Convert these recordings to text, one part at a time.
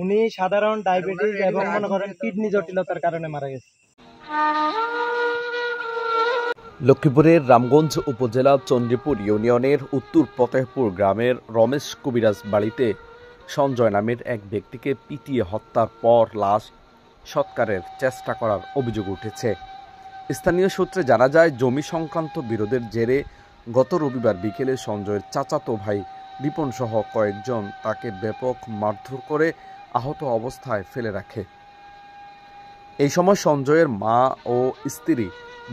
উনি সাধারণ ডায়াবেটিস এবং মনে করেন কিডনি জটিলতার কারণে মারা গেছে। লক্ষ্মীপুরের রামগঞ্জ উপজেলা চন্দ্রীপুর ইউনিয়নের উত্তর ফতেহপুর গ্রামের রমেশ কবিরাজ বাড়িতে সঞ্জয় নামের এক ব্যক্তিকে পিটিয়ে হত্যার পর লাশ সৎকারের চেষ্টা করার অভিযোগ উঠেছে। স্থানীয় সূত্রে জানা যায়, জমি সংক্রান্ত বিরোধের জেরে গত রবিবার বিকেলে সঞ্জয়ের চাচাতো ভাই রিপন সহ কয়েকজন তাকে ব্যাপক মারধর করে আহত অবস্থায় ফেলে রাখে। এই সময় সঞ্জয়ের মা ও স্ত্রী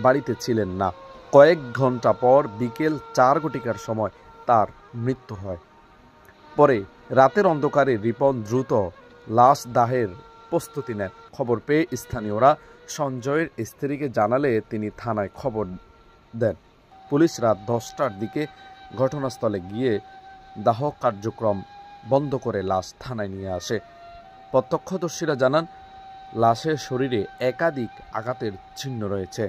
বাড়িতে ছিলেন না। কয়েক ঘন্টা পর বিকেল 4 ঘটিকার সময় তার মৃত্যু হয়। পরে রাতের অন্ধকারে রিপন দ্রুত লাশ দাহের প্রস্তুতি নেন। খবর পেয়ে স্থানীয়রা সঞ্জয়ের স্ত্রীকে জানালে তিনি থানায় খবর দেন। পুলিশ রাত 10টার দিকে ঘটনাস্থলে গিয়ে দাহ কার্যক্রম বন্ধ করে লাশ থানায় নিয়ে আসে। প্রত্যক্ষদর্শীরা জানান, লাশের শরীরে একাধিক আঘাতের চিহ্ন রয়েছে।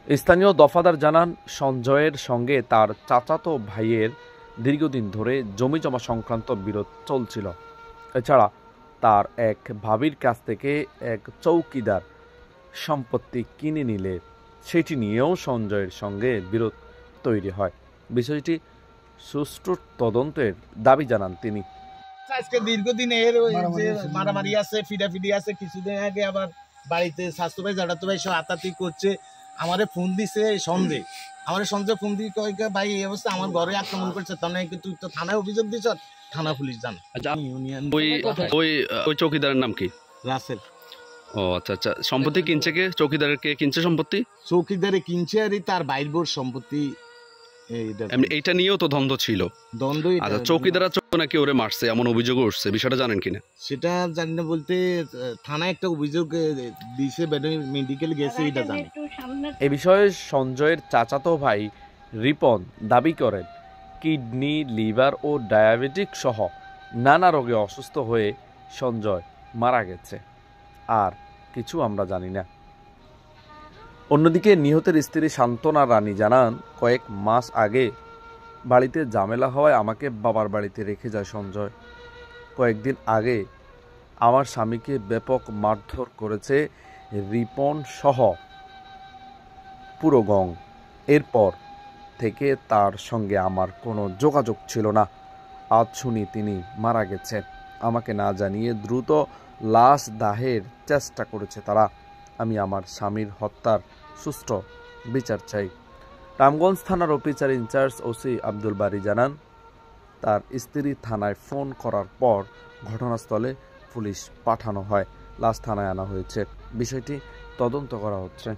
স্থানীয় দফাদার জানান, সঞ্জয়ের সঙ্গে তার চাচাতো ভাইয়ের দীর্ঘদিন ধরে জমিজমা সংক্রান্ত বিরোধ চলছিল। এছাড়া তার এক ভাবির কাছ থেকে এক চৌকিদার সম্পত্তি কিনে নিলে সেটি নিয়েও সঞ্জয়ের সঙ্গে বিরোধ তৈরি হয়। বিষয়টি সুষ্ঠু তদন্তের দাবি জানান তিনি। আজকে দীর্ঘদিন এর মারামারি আছে, ফিডাফিডি আছে। কিছুদিন আগে আবার বাড়িতে স্বাস্থ্য ভাই জানাতো ভাই সব আতাতি করছে। আমারে ফোন দিছে সন্ধ্যে, ফোন দিয়ে কয় ভাই এই অবস্থা, আমার ঘরে আক্রমণ করছে। তখন তুই তো থানায় অভিযোগ দিছ, থানা পুলিশ জানা। ওই চৌকিদারের নাম কি? রাসেল। ও আচ্ছা আচ্ছা। সম্পত্তি কিনছে কে? চৌকিদারের কে কিনছে সম্পত্তি? চৌকিদারে কিনছে আর তার বাইর বোর সম্পত্তি। এইটা নিয়েও তো দ্বন্দ্ব ছিল। আচ্ছা, চৌকিদার নাকি ওরে মারছে এমন অভিযোগ উঠছে, বিষয়টা জানেন কিনা? সেটা জানি না, বলতে থানায় একটা অভিযোগ দিয়েছে, মেডিকেল গেছে, এটা জানি। এ বিষয়ে সঞ্জয়ের চাচাতো ভাই রিপন দাবি করেন, কিডনি, লিভার ও ডায়াবেটিক সহ নানা রোগে অসুস্থ হয়ে সঞ্জয় মারা গেছে। আর কিছু আমরা জানি না। অন্যদিকে নিহতের স্ত্রী সান্ত্বনা রানী জানান, কয়েক মাস আগে বাড়িতে ঝামেলা হওয়ায় আমাকে বাবার বাড়িতে রেখে যায় সঞ্জয়। কয়েকদিন আগে আমার স্বামীকে ব্যাপক মারধর করেছে রিপন সহ পুরো গং। এরপর থেকে তার সঙ্গে আমার কোনো যোগাযোগ ছিল না। আজ শুনি তিনি মারা গেছেন। আমাকে না জানিয়ে দ্রুত লাশ দাহের চেষ্টা করেছে তারা। আমি আমার স্বামীর হত্যার সুষ্ঠু বিচার চাই। রামগঞ্জ থানার অফিসার ইনচার্জ ওসি আব্দুল বারী জানান, তার স্ত্রী থানায় ফোন করার পর ঘটনাস্থলে পুলিশ পাঠানো হয়। লাশ থানায় আনা হয়েছে। বিষয়টি তদন্ত করা হচ্ছে।